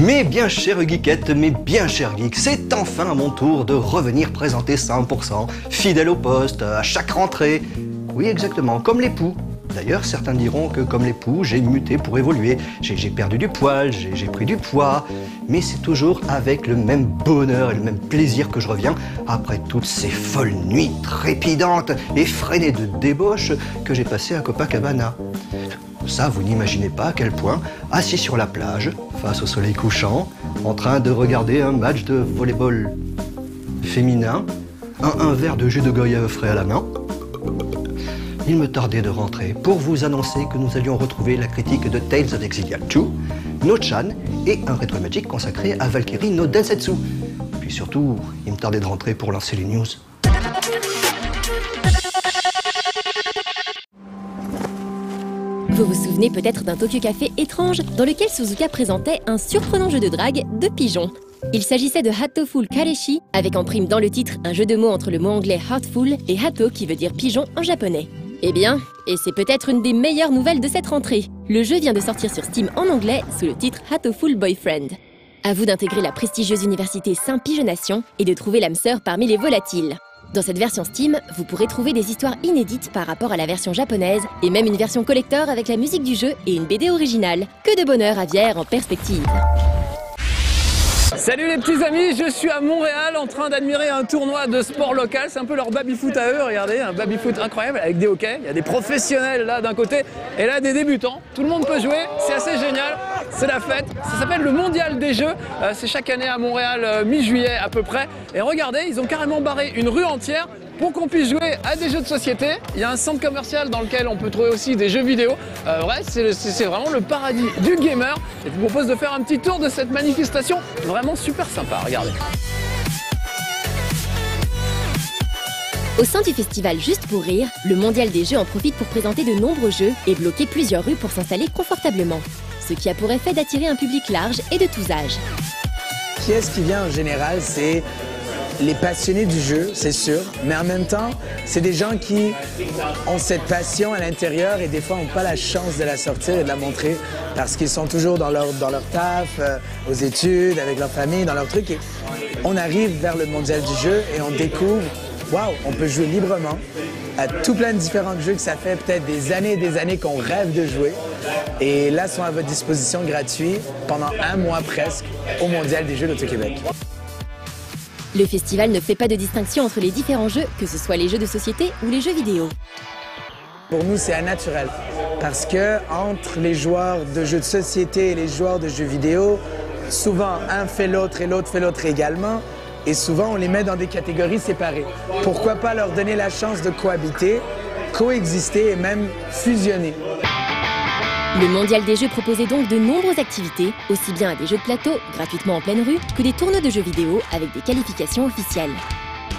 Mes bien chères geekettes, mes bien chers geeks, c'est enfin à mon tour de revenir présenter 100%, fidèle au poste, à chaque rentrée. Oui, exactement, comme l'époux. D'ailleurs, certains diront que comme l'époux, j'ai muté pour évoluer. J'ai perdu du poil, j'ai pris du poids. Mais c'est toujours avec le même bonheur et le même plaisir que je reviens après toutes ces folles nuits trépidantes et freinées de débauche que j'ai passées à Copacabana. Ça, vous n'imaginez pas à quel point, assis sur la plage, face au soleil couchant, en train de regarder un match de volleyball féminin, un verre de jus de goyave frais à la main, il me tardait de rentrer pour vous annoncer que nous allions retrouver la critique de Tales of Exilia 2, No-chan et un rétro magique consacré à Valkyrie no Densetsu. Puis surtout, il me tardait de rentrer pour lancer les news. Vous vous souvenez peut-être d'un Tokyo Café étrange dans lequel Suzuka présentait un surprenant jeu de drague de pigeons. Il s'agissait de Hatoful Kareshi, avec en prime dans le titre un jeu de mots entre le mot anglais heartful et hato qui veut dire pigeon en japonais. Eh bien, et c'est peut-être une des meilleures nouvelles de cette rentrée, le jeu vient de sortir sur Steam en anglais sous le titre Hatoful Boyfriend. À vous d'intégrer la prestigieuse université Saint-Pigeonnation et de trouver l'âme sœur parmi les volatiles. Dans cette version Steam, vous pourrez trouver des histoires inédites par rapport à la version japonaise et même une version collector avec la musique du jeu et une BD originale. Que de bonheur à Vierre en perspective. Salut les petits amis, je suis à Montréal en train d'admirer un tournoi de sport local. C'est un peu leur baby-foot à eux, regardez, un baby-foot incroyable avec des hockeys. Il y a des professionnels là d'un côté et là des débutants. Tout le monde peut jouer, c'est assez génial, c'est la fête. Ça s'appelle le Mondial des Jeux, c'est chaque année à Montréal, mi-juillet à peu près. Et regardez, ils ont carrément barré une rue entière pour qu'on puisse jouer à des jeux de société. Il y a un centre commercial dans lequel on peut trouver aussi des jeux vidéo. Bref, c'est vraiment le paradis du gamer. Et je vous propose de faire un petit tour de cette manifestation vraiment super sympa, regardez. Au sein du festival Juste pour Rire, le Mondial des Jeux en profite pour présenter de nombreux jeux et bloquer plusieurs rues pour s'installer confortablement. Ce qui a pour effet d'attirer un public large et de tous âges. Qui est-ce qui vient en général? C'est les passionnés du jeu, c'est sûr, mais en même temps, c'est des gens qui ont cette passion à l'intérieur et des fois n'ont pas la chance de la sortir et de la montrer parce qu'ils sont toujours dans leur taf, aux études, avec leur famille, dans leur truc. Et on arrive vers le mondial du jeu et on découvre, waouh, on peut jouer librement à tout plein de différents jeux que ça fait peut-être des années et des années qu'on rêve de jouer. Et là, sont à votre disposition gratuits pendant un mois presque au mondial des jeux d'Auto-Québec. Le festival ne fait pas de distinction entre les différents jeux, que ce soit les jeux de société ou les jeux vidéo. Pour nous, c'est naturel parce que entre les joueurs de jeux de société et les joueurs de jeux vidéo, souvent un fait l'autre et l'autre fait l'autre également, et souvent on les met dans des catégories séparées. Pourquoi pas leur donner la chance de cohabiter, coexister et même fusionner? Le Mondial des Jeux proposait donc de nombreuses activités, aussi bien à des jeux de plateau, gratuitement en pleine rue, que des tournois de jeux vidéo avec des qualifications officielles.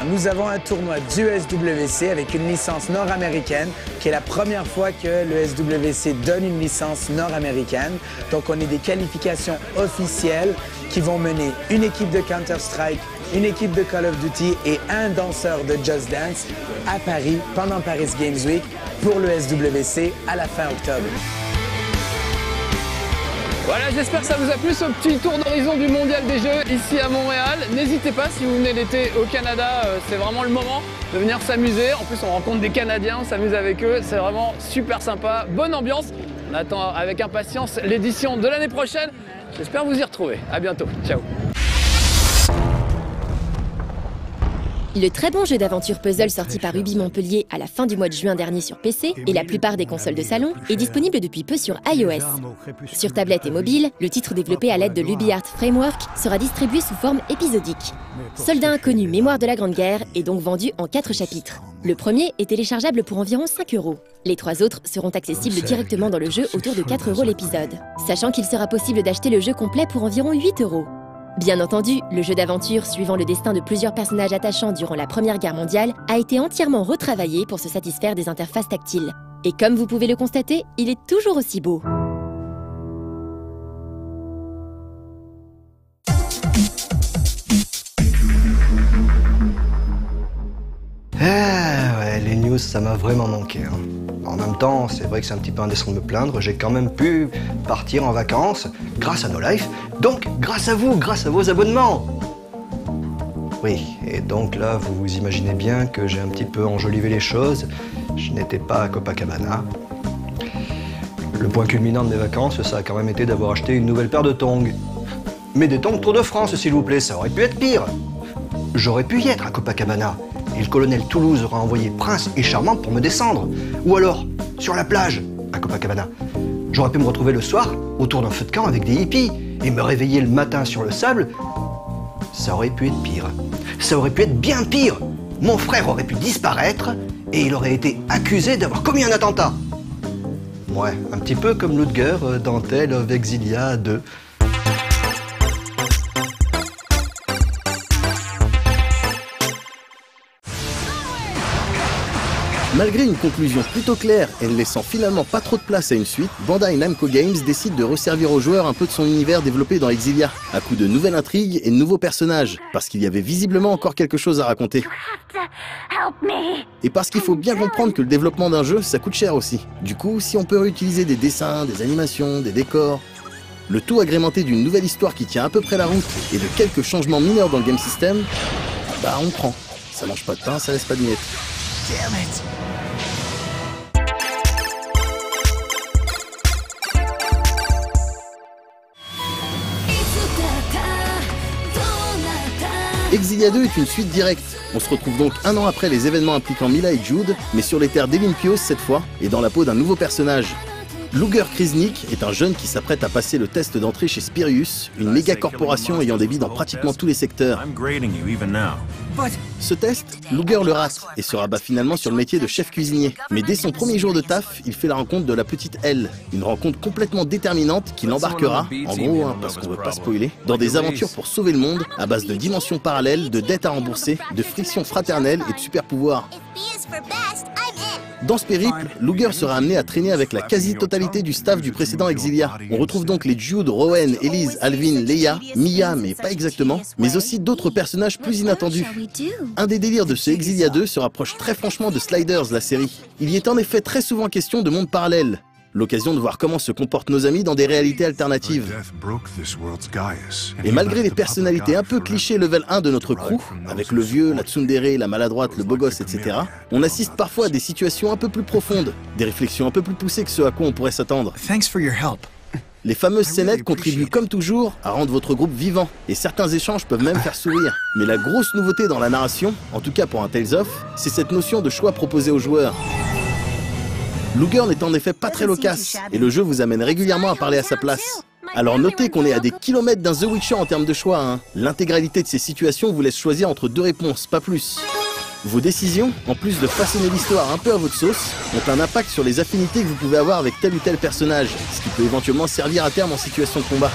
Nous avons un tournoi du SWC avec une licence nord-américaine, qui est la première fois que le SWC donne une licence nord-américaine. Donc on a des qualifications officielles qui vont mener une équipe de Counter-Strike, une équipe de Call of Duty et un danseur de Just Dance à Paris pendant Paris Games Week pour le SWC à la fin octobre. Voilà, j'espère que ça vous a plu ce petit tour d'horizon du Mondial des Jeux ici à Montréal. N'hésitez pas, si vous venez l'été au Canada, c'est vraiment le moment de venir s'amuser. En plus, on rencontre des Canadiens, on s'amuse avec eux, c'est vraiment super sympa, bonne ambiance. On attend avec impatience l'édition de l'année prochaine. J'espère vous y retrouver. À bientôt, ciao. Le très bon jeu d'aventure puzzle sorti par Ubi Montpellier à la fin du mois de juin dernier sur PC et la plupart des consoles de salon est disponible depuis peu sur iOS. Sur tablette et mobile, le titre développé à l'aide de l'UbiArt Framework sera distribué sous forme épisodique. Soldat inconnu, mémoire de la Grande Guerre est donc vendu en 4 chapitres. Le premier est téléchargeable pour environ 5 €. Les 3 autres seront accessibles directement dans le jeu autour de 4 € l'épisode, sachant qu'il sera possible d'acheter le jeu complet pour environ 8 €. Bien entendu, le jeu d'aventure suivant le destin de plusieurs personnages attachants durant la Première Guerre mondiale a été entièrement retravaillé pour se satisfaire des interfaces tactiles. Et comme vous pouvez le constater, il est toujours aussi beau. Ah ouais, les news news, ça m'a vraiment manqué. Hein. En même temps, c'est vrai que c'est un petit peu indécent de me plaindre, j'ai quand même pu partir en vacances grâce à No Life, donc grâce à vous, grâce à vos abonnements. Oui, et donc là, vous vous imaginez bien que j'ai un petit peu enjolivé les choses. Je n'étais pas à Copacabana. Le point culminant de mes vacances, ça a quand même été d'avoir acheté une nouvelle paire de tongs. Mais des tongs Tour de France, s'il vous plaît, ça aurait pu être pire. J'aurais pu y être à Copacabana, et le colonel Toulouse aura envoyé Prince et Charmante pour me descendre. Ou alors, sur la plage, à Copacabana. J'aurais pu me retrouver le soir, autour d'un feu de camp avec des hippies, et me réveiller le matin sur le sable. Ça aurait pu être pire. Ça aurait pu être bien pire. Mon frère aurait pu disparaître, et il aurait été accusé d'avoir commis un attentat. Ouais, un petit peu comme Ludger dans Tale of Exilia 2. Malgré une conclusion plutôt claire et ne laissant finalement pas trop de place à une suite, Bandai Namco Games décide de resservir aux joueurs un peu de son univers développé dans Exilia, à coup de nouvelles intrigues et de nouveaux personnages, parce qu'il y avait visiblement encore quelque chose à raconter. Et parce qu'il faut bien comprendre que le développement d'un jeu, ça coûte cher aussi. Du coup, si on peut réutiliser des dessins, des animations, des décors, le tout agrémenté d'une nouvelle histoire qui tient à peu près la route et de quelques changements mineurs dans le game system, bah on prend. Ça mange pas de pain, ça laisse pas de miettes. Damn it. Exilia 2 est une suite directe. On se retrouve donc un an après les événements impliquant Mila et Jude, mais sur les terres d'Elympios cette fois, et dans la peau d'un nouveau personnage. Luger Kriznik est un jeune qui s'apprête à passer le test d'entrée chez Spirius, une méga corporation ayant des billes dans pratiquement tous les secteurs. Ce test, Luger le rate et se rabat finalement sur le métier de chef cuisinier. Mais dès son premier jour de taf, il fait la rencontre de la petite Elle, une rencontre complètement déterminante qui l'embarquera, en gros, parce qu'on veut pas spoiler, dans des aventures pour sauver le monde, à base de dimensions parallèles, de dettes à rembourser, de frictions fraternelles et de super pouvoirs. Dans ce périple, Luger sera amené à traîner avec la quasi-totalité du staff du précédent Exilia. On retrouve donc les Jude, Rowan, Elise, Alvin, Leia, Mia, mais pas exactement, mais aussi d'autres personnages plus inattendus. Un des délires de ce Exilia 2 se rapproche très franchement de Sliders, la série. Il y est en effet très souvent question de mondes parallèles. L'occasion de voir comment se comportent nos amis dans des réalités alternatives. Et malgré les personnalités un peu clichés level 1 de notre crew, avec le vieux, la tsundere, la maladroite, le beau gosse, etc., on assiste parfois à des situations un peu plus profondes, des réflexions un peu plus poussées que ce à quoi on pourrait s'attendre. Les fameuses scénettes contribuent comme toujours à rendre votre groupe vivant, et certains échanges peuvent même faire sourire. Mais la grosse nouveauté dans la narration, en tout cas pour un Tales of, c'est cette notion de choix proposé aux joueurs. Luger n'est en effet pas très loquace, et le jeu vous amène régulièrement à parler à sa place. Alors notez qu'on est à des kilomètres d'un The Witcher en termes de choix, hein. L'intégralité de ces situations vous laisse choisir entre deux réponses, pas plus. Vos décisions, en plus de façonner l'histoire un peu à votre sauce, ont un impact sur les affinités que vous pouvez avoir avec tel ou tel personnage, ce qui peut éventuellement servir à terme en situation de combat.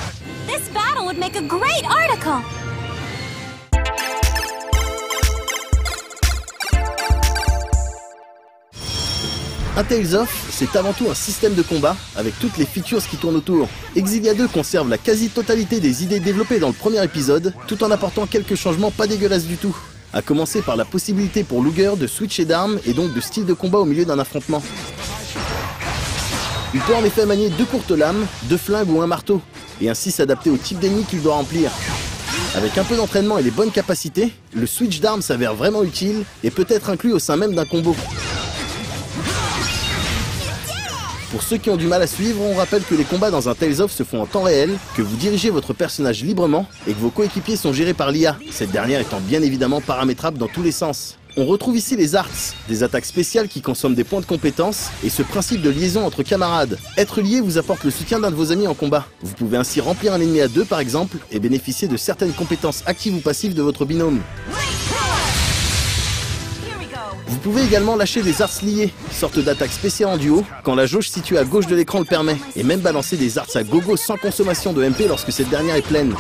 Un Tales of, c'est avant tout un système de combat, avec toutes les features qui tournent autour. Exilia 2 conserve la quasi-totalité des idées développées dans le premier épisode, tout en apportant quelques changements pas dégueulasses du tout. À commencer par la possibilité pour Luger de switcher d'armes et donc de style de combat au milieu d'un affrontement. Il peut en effet manier 2 courtes lames, 2 flingues ou un marteau, et ainsi s'adapter au type d'ennemi qu'il doit remplir. Avec un peu d'entraînement et les bonnes capacités, le switch d'armes s'avère vraiment utile et peut être inclus au sein même d'un combo. Pour ceux qui ont du mal à suivre, on rappelle que les combats dans un Tales of se font en temps réel, que vous dirigez votre personnage librement et que vos coéquipiers sont gérés par l'IA, cette dernière étant bien évidemment paramétrable dans tous les sens. On retrouve ici les arts, des attaques spéciales qui consomment des points de compétence et ce principe de liaison entre camarades. Être lié vous apporte le soutien d'un de vos amis en combat. Vous pouvez ainsi remplir un ennemi à 2 par exemple et bénéficier de certaines compétences actives ou passives de votre binôme. Vous pouvez également lâcher des arts liés, sorte d'attaque spéciale en duo, quand la jauge située à gauche de l'écran le permet, et même balancer des arts à gogo sans consommation de MP lorsque cette dernière est pleine.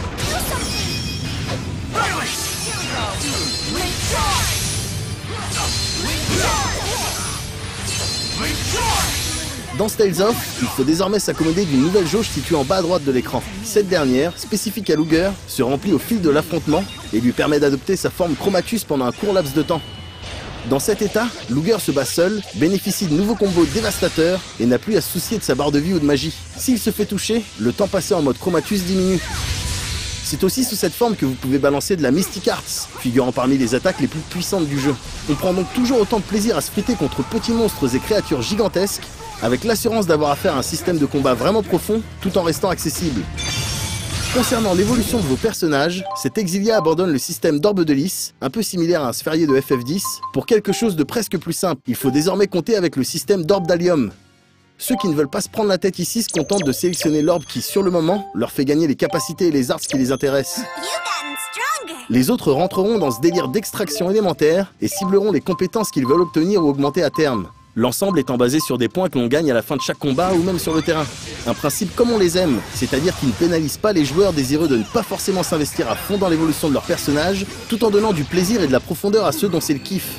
Dans Tales of, il faut désormais s'accommoder d'une nouvelle jauge située en bas à droite de l'écran. Cette dernière, spécifique à Luger, se remplit au fil de l'affrontement et lui permet d'adopter sa forme Chromatus pendant un court laps de temps. Dans cet état, Luger se bat seul, bénéficie de nouveaux combos dévastateurs et n'a plus à se soucier de sa barre de vie ou de magie. S'il se fait toucher, le temps passé en mode Chromatus diminue. C'est aussi sous cette forme que vous pouvez balancer de la Mystic Arts, figurant parmi les attaques les plus puissantes du jeu. On prend donc toujours autant de plaisir à se friter contre petits monstres et créatures gigantesques, avec l'assurance d'avoir affaire à un système de combat vraiment profond, tout en restant accessible. Concernant l'évolution de vos personnages, cet Exilia abandonne le système d'orbe de lys, un peu similaire à un sphérié de FF10, pour quelque chose de presque plus simple. Il faut désormais compter avec le système d'orbe d'allium. Ceux qui ne veulent pas se prendre la tête ici se contentent de sélectionner l'orbe qui, sur le moment, leur fait gagner les capacités et les arts qui les intéressent. Les autres rentreront dans ce délire d'extraction élémentaire et cibleront les compétences qu'ils veulent obtenir ou augmenter à terme. L'ensemble étant basé sur des points que l'on gagne à la fin de chaque combat ou même sur le terrain. Un principe comme on les aime, c'est-à-dire qui ne pénalise pas les joueurs désireux de ne pas forcément s'investir à fond dans l'évolution de leur personnage, tout en donnant du plaisir et de la profondeur à ceux dont c'est le kiff.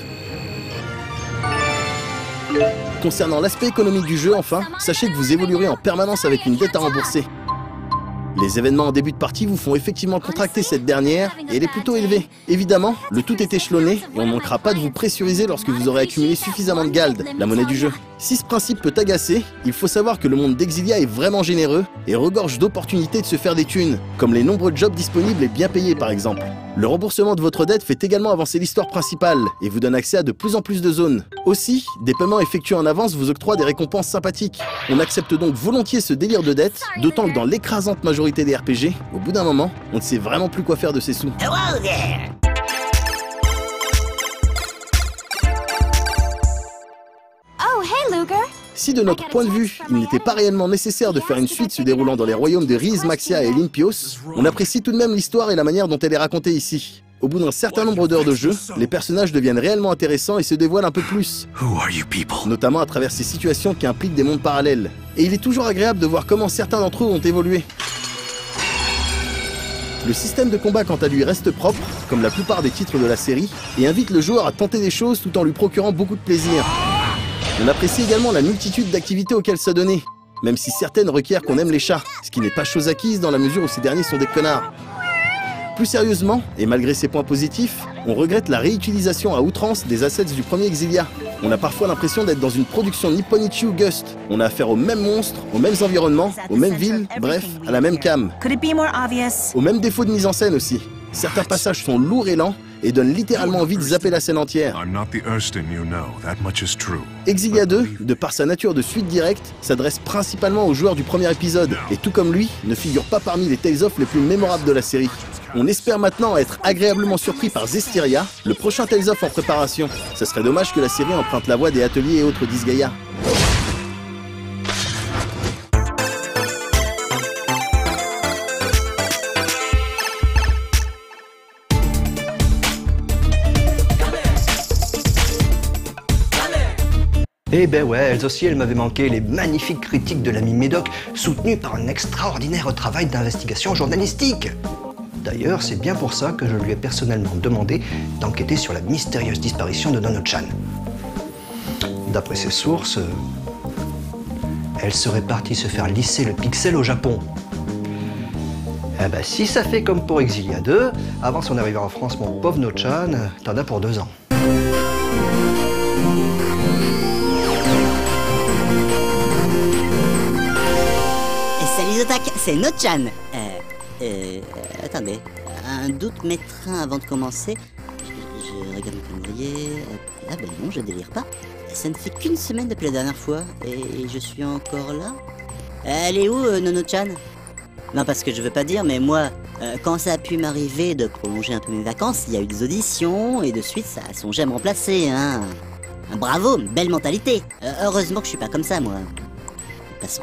Concernant l'aspect économique du jeu, enfin, sachez que vous évoluerez en permanence avec une dette à rembourser. Les événements en début de partie vous font effectivement contracter cette dernière, et elle est plutôt élevée. Évidemment, le tout est échelonné, et on ne manquera pas de vous pressuriser lorsque vous aurez accumulé suffisamment de Gald, la monnaie du jeu. Si ce principe peut agacer, il faut savoir que le monde d'Exilia est vraiment généreux, et regorge d'opportunités de se faire des thunes, comme les nombreux jobs disponibles et bien payés par exemple. Le remboursement de votre dette fait également avancer l'histoire principale, et vous donne accès à de plus en plus de zones. Aussi, des paiements effectués en avance vous octroient des récompenses sympathiques. On accepte donc volontiers ce délire de dette, d'autant que dans l'écrasante majorité des RPG, au bout d'un moment, on ne sait vraiment plus quoi faire de ses sous. Si de notre point de vue, il n'était pas réellement nécessaire de faire une suite se déroulant dans les royaumes de Riz, Maxia et Olympios, on apprécie tout de même l'histoire et la manière dont elle est racontée ici. Au bout d'un certain nombre d'heures de jeu, les personnages deviennent réellement intéressants et se dévoilent un peu plus. Notamment à travers ces situations qui impliquent des mondes parallèles. Et il est toujours agréable de voir comment certains d'entre eux ont évolué. Le système de combat quant à lui reste propre, comme la plupart des titres de la série, et invite le joueur à tenter des choses tout en lui procurant beaucoup de plaisir. On apprécie également la multitude d'activités auxquelles s'adonner, même si certaines requièrent qu'on aime les chats, ce qui n'est pas chose acquise dans la mesure où ces derniers sont des connards. Plus sérieusement, et malgré ses points positifs, on regrette la réutilisation à outrance des assets du premier Exilia. On a parfois l'impression d'être dans une production Nipponichi ou Gust. On a affaire aux mêmes monstres, aux mêmes environnements, aux mêmes villes, bref, à la même cam. Aux mêmes défauts de mise en scène aussi. Certains passages sont lourds et lents, et donne littéralement envie de zapper la scène entière. Exilia 2, de par sa nature de suite directe, s'adresse principalement aux joueurs du premier épisode, et tout comme lui, ne figure pas parmi les Tales of les plus mémorables de la série. On espère maintenant être agréablement surpris par Zestiria, le prochain Tales of en préparation. Ce serait dommage que la série emprunte la voie des ateliers et autres Disgaea. Eh ben ouais, elles aussi, elles m'avaient manqué, les magnifiques critiques de l'ami Médoc, soutenues par un extraordinaire travail d'investigation journalistique. D'ailleurs, c'est bien pour ça que je lui ai personnellement demandé d'enquêter sur la mystérieuse disparition de Nono-chan. D'après ses sources, elle serait partie se faire lisser le pixel au Japon. Eh ben, si ça fait comme pour Exilia 2, avant son arrivée en France, mon pauvre No-chan, t'en as pour 2 ans. Salut Zotac, c'est No-chan. Attendez, un doute m'étreint avant de commencer. Je regarde mon calendrier. Ah ben non, je délire pas. Ça ne fait qu'une semaine depuis la dernière fois et je suis encore là. Elle est où, Nono-chan? Non, parce que je veux pas dire, mais moi, quand ça a pu m'arriver de prolonger un peu mes vacances, il y a eu des auditions et de suite ça a songé à me remplacer, hein. Bravo, belle mentalité. Heureusement que je suis pas comme ça, moi. Passons.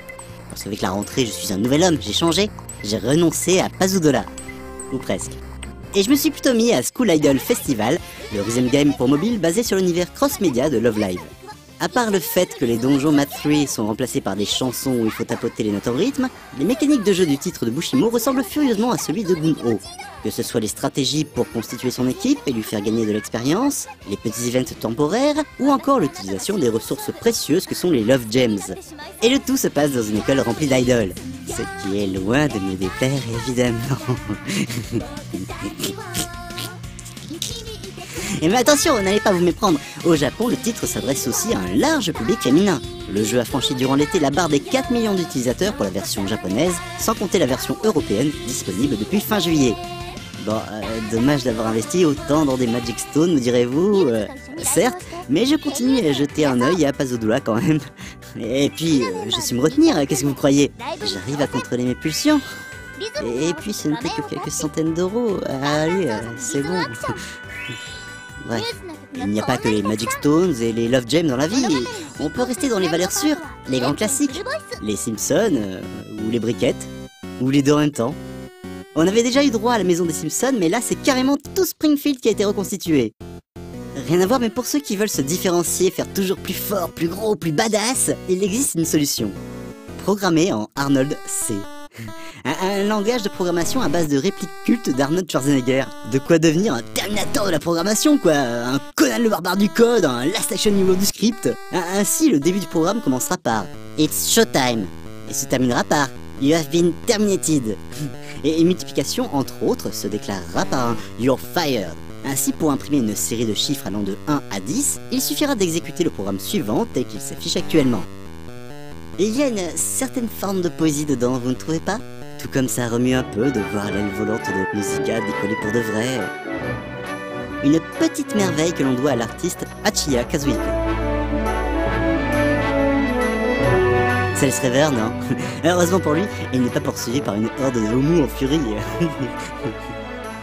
Parce qu'avec la rentrée, je suis un nouvel homme, j'ai changé. J'ai renoncé à Pazudola. Ou presque. Et je me suis plutôt mis à School Idol Festival, le rhythm game pour mobile basé sur l'univers cross-média de Love Live. À part le fait que les donjons Mat 3 sont remplacés par des chansons où il faut tapoter les notes en rythme, les mécaniques de jeu du titre de Bushimo ressemblent furieusement à celui de Gun-Oh. Que ce soit les stratégies pour constituer son équipe et lui faire gagner de l'expérience, les petits events temporaires, ou encore l'utilisation des ressources précieuses que sont les Love Gems. Et le tout se passe dans une école remplie d'idoles, ce qui est loin de me déplaire évidemment. Mais attention, n'allez pas vous méprendre. Au Japon, le titre s'adresse aussi à un large public féminin. Le jeu a franchi durant l'été la barre des 4 millions d'utilisateurs pour la version japonaise, sans compter la version européenne, disponible depuis fin juillet. Bon, dommage d'avoir investi autant dans des Magic Stones, me direz-vous, certes, mais je continue à jeter un œil à Pazodula quand même. Et puis, je suis me retenir, qu'est-ce que vous croyez? J'arrive à contrôler mes pulsions. Et puis, ce n'était que quelques centaines d'euros. Allez, c'est bon. Bref, il n'y a pas que les Magic Stones et les Love Gems dans la vie. On peut rester dans les valeurs sûres, les grands classiques, les Simpsons, ou les briquettes, ou les deux en même temps. On avait déjà eu droit à la maison des Simpsons, mais là c'est carrément tout Springfield qui a été reconstitué. Rien à voir, mais pour ceux qui veulent se différencier, faire toujours plus fort, plus gros, plus badass, il existe une solution. Programmer en Arnold C. Un langage de programmation à base de répliques cultes d'Arnold Schwarzenegger. De quoi devenir un Terminator de la programmation, quoi. Un Conan le barbare du code, un Last Action Hero du script. Ainsi, le début du programme commencera par It's Showtime et se terminera par You have been terminated. Et une multiplication, entre autres, se déclarera par un You're fired. Ainsi, pour imprimer une série de chiffres allant de 1 à 10, il suffira d'exécuter le programme suivant tel qu'il s'affiche actuellement. Et il y a une certaine forme de poésie dedans, vous ne trouvez pas? Tout comme ça remue un peu de voir l'aile volante de Musica décoller pour de vrai. Une petite merveille que l'on doit à l'artiste Hachiya Kazuhiko. Ça laisse rêveur, non? Heureusement pour lui, il n'est pas poursuivi par une horde de homo en furie.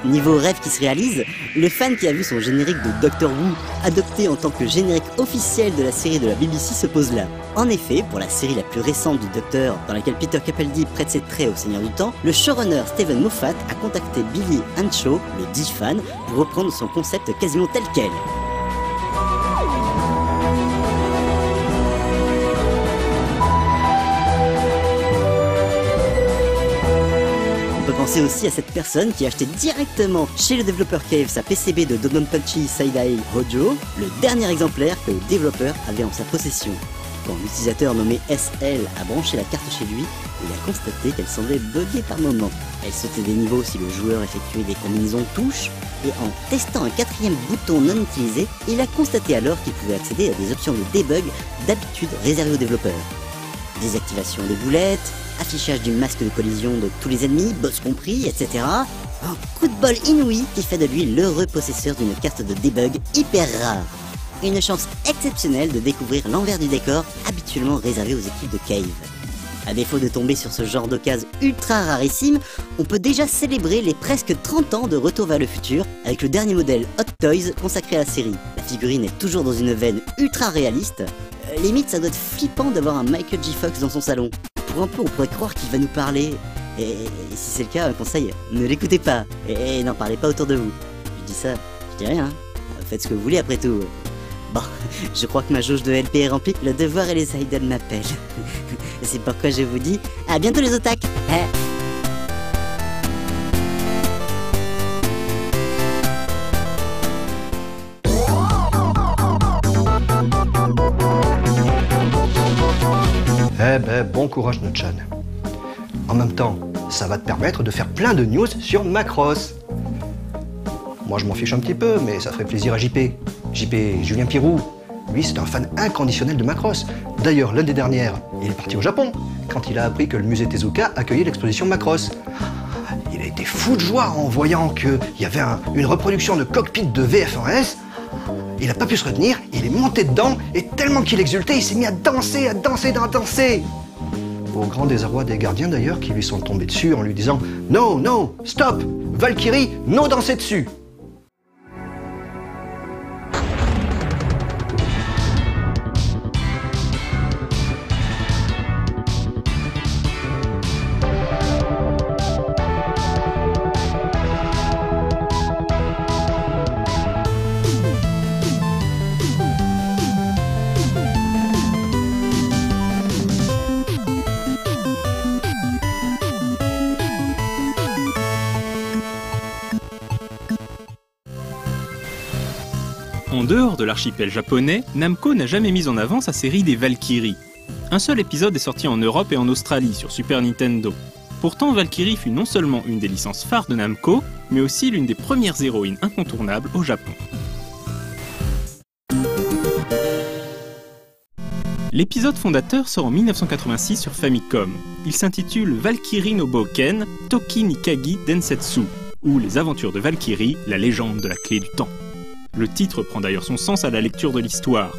Niveau rêve qui se réalise, le fan qui a vu son générique de Doctor Who adopté en tant que générique officiel de la série de la BBC se pose là. En effet, pour la série la plus récente du Docteur, dans laquelle Peter Capaldi prête ses traits au Seigneur du Temps, le showrunner Steven Moffat a contacté Billy Henshaw, le dit fan, pour reprendre son concept quasiment tel quel. Pensez aussi à cette personne qui a acheté directement chez le développeur Cave sa PCB de Dodonpachi Saidai Hojo, le dernier exemplaire que le développeur avait en sa possession. Quand l'utilisateur nommé SL a branché la carte chez lui, il a constaté qu'elle semblait bugger par moments. Elle sautait des niveaux si le joueur effectuait des combinaisons de touches, et en testant un quatrième bouton non utilisé, il a constaté alors qu'il pouvait accéder à des options de debug d'habitude réservées aux développeurs. Désactivation des boulettes, affichage du masque de collision de tous les ennemis, boss compris, etc. Un coup de bol inouï qui fait de lui l'heureux possesseur d'une carte de debug hyper rare. Une chance exceptionnelle de découvrir l'envers du décor habituellement réservé aux équipes de Cave. À défaut de tomber sur ce genre d'occasion ultra rarissime, on peut déjà célébrer les presque 30 ans de Retour vers le futur avec le dernier modèle Hot Toys consacré à la série. La figurine est toujours dans une veine ultra réaliste. Limite, ça doit être flippant d'avoir un Michael J. Fox dans son salon. Pour un peu, on pourrait croire qu'il va nous parler. Et si c'est le cas, un conseil, ne l'écoutez pas. Et n'en parlez pas autour de vous. Je dis ça, je dis rien. Faites ce que vous voulez après tout. Bon, je crois que ma jauge de LP est remplie. Le devoir et les idoles m'appellent. C'est pourquoi je vous dis à bientôt les otaks. Eh ben, bon courage Notchan. En même temps, ça va te permettre de faire plein de news sur Macross. Moi, je m'en fiche un petit peu, mais ça ferait plaisir à JP. JP, Julien Pirou. Lui, c'est un fan inconditionnel de Macross. D'ailleurs, l'année dernière, il est parti au Japon, quand il a appris que le musée Tezuka accueillait l'exposition Macross. Il a été fou de joie en voyant qu'il y avait une reproduction de cockpit de VF1S. Il n'a pas pu se retenir, il est monté dedans, et tellement qu'il exultait, il s'est mis à danser. Au grand désarroi des gardiens d'ailleurs, qui lui sont tombés dessus en lui disant « No, no, stop, Valkyrie, no danser dessus !» En dehors de l'archipel japonais, Namco n'a jamais mis en avant sa série des Valkyries. Un seul épisode est sorti en Europe et en Australie sur Super Nintendo. Pourtant, Valkyrie fut non seulement une des licences phares de Namco, mais aussi l'une des premières héroïnes incontournables au Japon. L'épisode fondateur sort en 1986 sur Famicom. Il s'intitule Valkyrie no Bouken Toki ni Kagi Densetsu, ou Les aventures de Valkyrie, la légende de la clé du temps. Le titre prend d'ailleurs son sens à la lecture de l'histoire.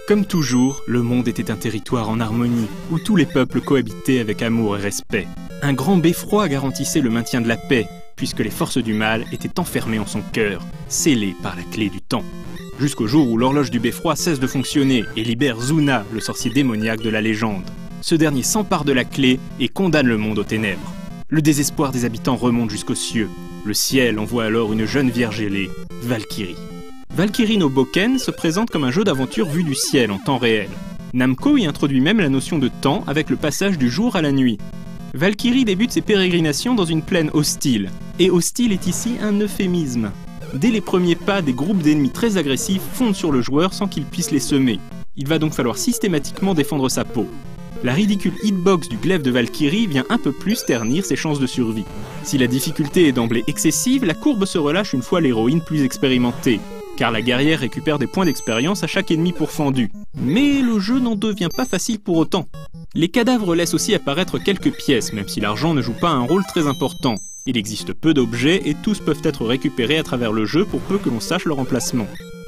Comme toujours, le monde était un territoire en harmonie, où tous les peuples cohabitaient avec amour et respect. Un grand beffroi garantissait le maintien de la paix, puisque les forces du mal étaient enfermées en son cœur, scellées par la clé du temps. Jusqu'au jour où l'horloge du beffroi cesse de fonctionner et libère Zuna, le sorcier démoniaque de la légende. Ce dernier s'empare de la clé et condamne le monde aux ténèbres. Le désespoir des habitants remonte jusqu'aux cieux. Le ciel envoie alors une jeune vierge ailée, Valkyrie. Valkyrie no Bouken se présente comme un jeu d'aventure vu du ciel en temps réel. Namco y introduit même la notion de temps avec le passage du jour à la nuit. Valkyrie débute ses pérégrinations dans une plaine hostile, et hostile est ici un euphémisme. Dès les premiers pas, des groupes d'ennemis très agressifs fondent sur le joueur sans qu'il puisse les semer. Il va donc falloir systématiquement défendre sa peau. La ridicule hitbox du glaive de Valkyrie vient un peu plus ternir ses chances de survie. Si la difficulté est d'emblée excessive, la courbe se relâche une fois l'héroïne plus expérimentée, car la guerrière récupère des points d'expérience à chaque ennemi pourfendu. Mais le jeu n'en devient pas facile pour autant. Les cadavres laissent aussi apparaître quelques pièces, même si l'argent ne joue pas un rôle très important. Il existe peu d'objets et tous peuvent être récupérés à travers le jeu pour peu que l'on sache leur emplacement.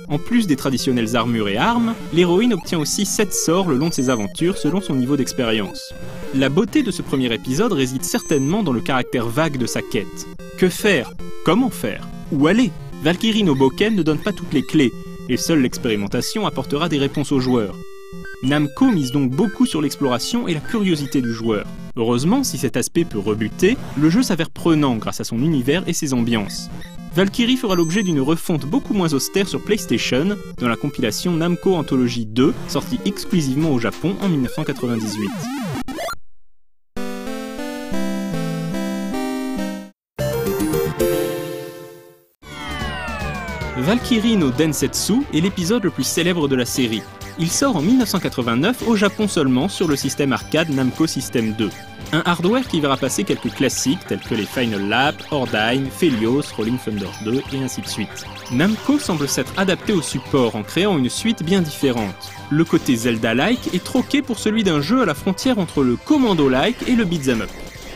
En plus des traditionnelles armures et armes, l'héroïne obtient aussi 7 sorts le long de ses aventures selon son niveau d'expérience. La beauté de ce premier épisode réside certainement dans le caractère vague de sa quête. Que faire? Comment faire? Où aller? Valkyrie no Bouken ne donne pas toutes les clés, et seule l'expérimentation apportera des réponses aux joueurs. Namco mise donc beaucoup sur l'exploration et la curiosité du joueur. Heureusement, si cet aspect peut rebuter, le jeu s'avère prenant grâce à son univers et ses ambiances. Valkyrie fera l'objet d'une refonte beaucoup moins austère sur PlayStation, dans la compilation Namco Anthology 2, sortie exclusivement au Japon en 1998. Valkyrie no Densetsu est l'épisode le plus célèbre de la série. Il sort en 1989 au Japon seulement sur le système arcade Namco System 2. Un hardware qui verra passer quelques classiques tels que les Final Lap, Ordyne, Phelios, Rolling Thunder 2 et ainsi de suite. Namco semble s'être adapté au support en créant une suite bien différente. Le côté Zelda-like est troqué pour celui d'un jeu à la frontière entre le Commando-like et le beat'em up.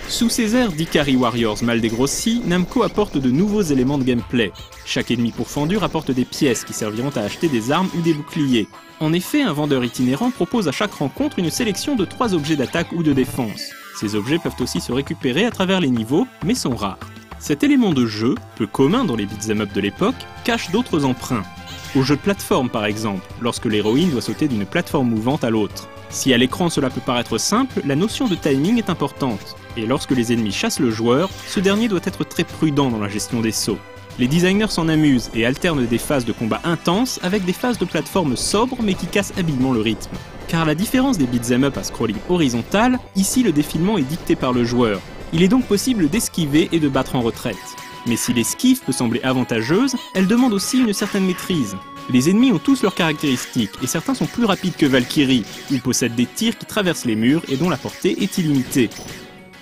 Sous ces airs d'Ikari Warriors mal dégrossis, Namco apporte de nouveaux éléments de gameplay. Chaque ennemi pourfendu rapporte des pièces qui serviront à acheter des armes ou des boucliers. En effet, un vendeur itinérant propose à chaque rencontre une sélection de 3 objets d'attaque ou de défense. Ces objets peuvent aussi se récupérer à travers les niveaux, mais sont rares. Cet élément de jeu, peu commun dans les beat'em up de l'époque, cache d'autres emprunts. Au jeu de plateforme par exemple, lorsque l'héroïne doit sauter d'une plateforme mouvante à l'autre. Si à l'écran cela peut paraître simple, la notion de timing est importante. Et lorsque les ennemis chassent le joueur, ce dernier doit être très prudent dans la gestion des sauts. Les designers s'en amusent et alternent des phases de combat intenses avec des phases de plateforme sobres mais qui cassent habilement le rythme. Car à la différence des beat'em up à scrolling horizontal, ici le défilement est dicté par le joueur. Il est donc possible d'esquiver et de battre en retraite. Mais si l'esquive peut sembler avantageuse, elle demande aussi une certaine maîtrise. Les ennemis ont tous leurs caractéristiques et certains sont plus rapides que Valkyrie, ou possèdent des tirs qui traversent les murs et dont la portée est illimitée.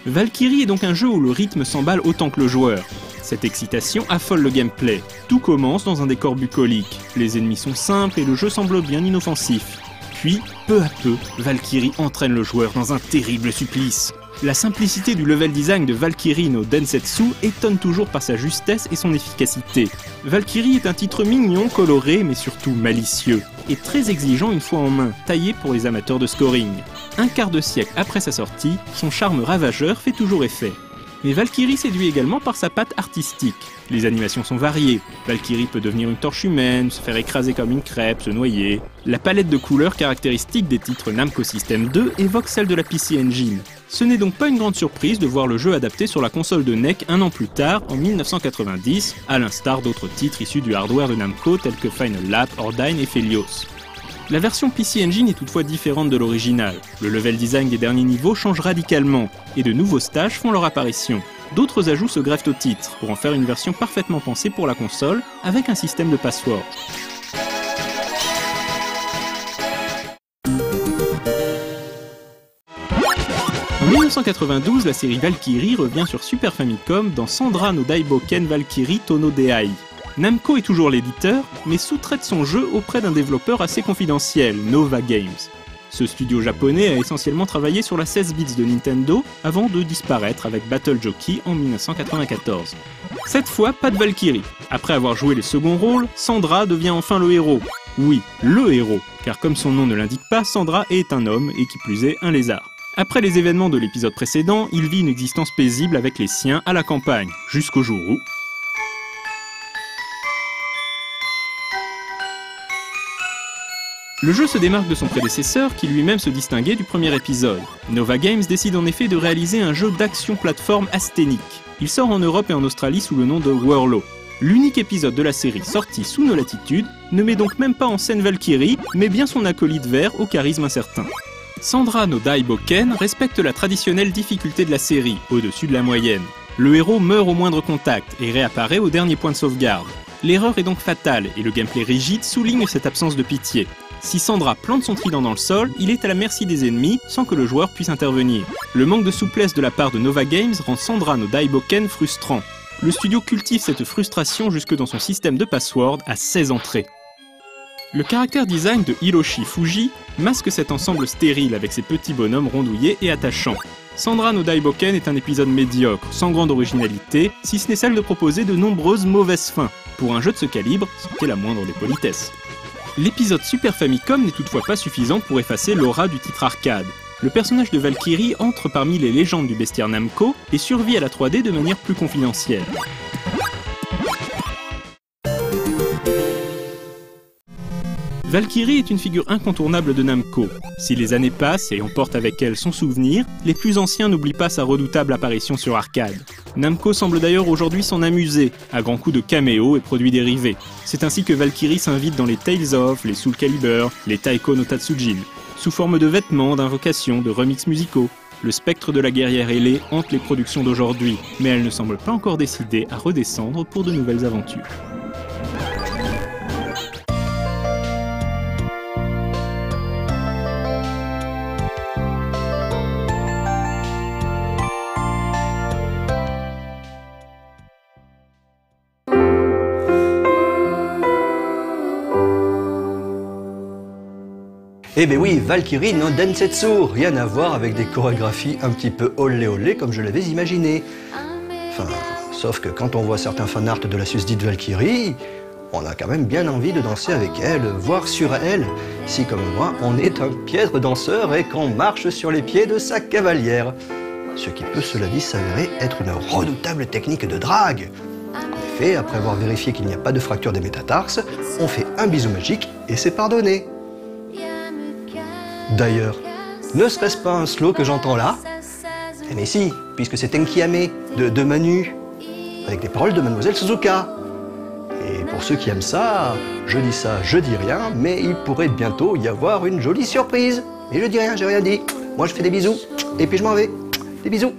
Valkyrie est donc un jeu où le rythme s'emballe autant que le joueur. Cette excitation affole le gameplay. Tout commence dans un décor bucolique. Les ennemis sont simples et le jeu semble bien inoffensif. Puis, peu à peu, Valkyrie entraîne le joueur dans un terrible supplice. La simplicité du level design de Valkyrie no Densetsu étonne toujours par sa justesse et son efficacité. Valkyrie est un titre mignon, coloré, mais surtout malicieux, et très exigeant une fois en main, taillé pour les amateurs de scoring. Un quart de siècle après sa sortie, son charme ravageur fait toujours effet. Mais Valkyrie séduit également par sa patte artistique. Les animations sont variées. Valkyrie peut devenir une torche humaine, se faire écraser comme une crêpe, se noyer. La palette de couleurs caractéristique des titres Namco System 2 évoque celle de la PC Engine. Ce n'est donc pas une grande surprise de voir le jeu adapté sur la console de NEC un an plus tard, en 1990, à l'instar d'autres titres issus du hardware de Namco tels que Final Lap, Ordyne et Phelios. La version PC Engine est toutefois différente de l'original. Le level design des derniers niveaux change radicalement, et de nouveaux stages font leur apparition. D'autres ajouts se greffent au titre, pour en faire une version parfaitement pensée pour la console, avec un système de password. En 1992, la série Valkyrie revient sur Super Famicom dans Sandra no Daiboken Valkyrie Tono Dei. Namco est toujours l'éditeur, mais sous-traite son jeu auprès d'un développeur assez confidentiel, Nova Games. Ce studio japonais a essentiellement travaillé sur la 16 bits de Nintendo avant de disparaître avec Battle Jockey en 1994. Cette fois, pas de Valkyrie. Après avoir joué les seconds rôles, Sandra devient enfin le héros. Oui, le héros, car comme son nom ne l'indique pas, Sandra est un homme et qui plus est un lézard. Après les événements de l'épisode précédent, il vit une existence paisible avec les siens à la campagne, jusqu'au jour où... Le jeu se démarque de son prédécesseur qui lui-même se distinguait du premier épisode. Nova Games décide en effet de réaliser un jeu d'action plateforme asthénique. Il sort en Europe et en Australie sous le nom de Whirlo. L'unique épisode de la série sorti sous nos latitudes ne met donc même pas en scène Valkyrie, mais bien son acolyte vert au charisme incertain. Sandra no Daiboken respecte la traditionnelle difficulté de la série, au-dessus de la moyenne. Le héros meurt au moindre contact et réapparaît au dernier point de sauvegarde. L'erreur est donc fatale et le gameplay rigide souligne cette absence de pitié. Si Sandra plante son trident dans le sol, il est à la merci des ennemis sans que le joueur puisse intervenir. Le manque de souplesse de la part de Nova Games rend Sandra no Daiboken frustrant. Le studio cultive cette frustration jusque dans son système de password à 16 entrées. Le caractère design de Hiroshi Fuji masque cet ensemble stérile avec ses petits bonhommes rondouillés et attachants. Sandra no Daiboken est un épisode médiocre, sans grande originalité, si ce n'est celle de proposer de nombreuses mauvaises fins. Pour un jeu de ce calibre, c'était la moindre des politesses. L'épisode Super Famicom n'est toutefois pas suffisant pour effacer l'aura du titre arcade. Le personnage de Valkyrie entre parmi les légendes du bestiaire Namco et survit à la 3D de manière plus confidentielle. Valkyrie est une figure incontournable de Namco. Si les années passent et emportent avec elles son souvenir, les plus anciens n'oublient pas sa redoutable apparition sur arcade. Namco semble d'ailleurs aujourd'hui s'en amuser, à grands coups de caméos et produits dérivés. C'est ainsi que Valkyrie s'invite dans les Tales of, les Soul Calibur, les Taiko no Tatsujin, sous forme de vêtements, d'invocations, de remixes musicaux. Le spectre de la guerrière ailée hante les productions d'aujourd'hui, mais elle ne semble pas encore décidée à redescendre pour de nouvelles aventures. Eh ben oui, Valkyrie no Densetsu, rien à voir avec des chorégraphies un petit peu olé olé comme je l'avais imaginé. Enfin, sauf que quand on voit certains fanarts de la susdite Valkyrie, on a quand même bien envie de danser avec elle, voire sur elle, si comme moi, on est un piètre danseur et qu'on marche sur les pieds de sa cavalière. Ce qui peut, cela dit, s'avérer être une redoutable technique de drague. En effet, après avoir vérifié qu'il n'y a pas de fracture des métatarses, on fait un bisou magique et c'est pardonné. D'ailleurs, ne serait-ce pas un slow que j'entends là? Eh mais si, puisque c'est Tenkiame de Manu, avec des paroles de Mademoiselle Suzuka. Et pour ceux qui aiment ça, je dis rien, mais il pourrait bientôt y avoir une jolie surprise. Et je dis rien, j'ai rien dit. Moi je fais des bisous, et puis je m'en vais. Des bisous.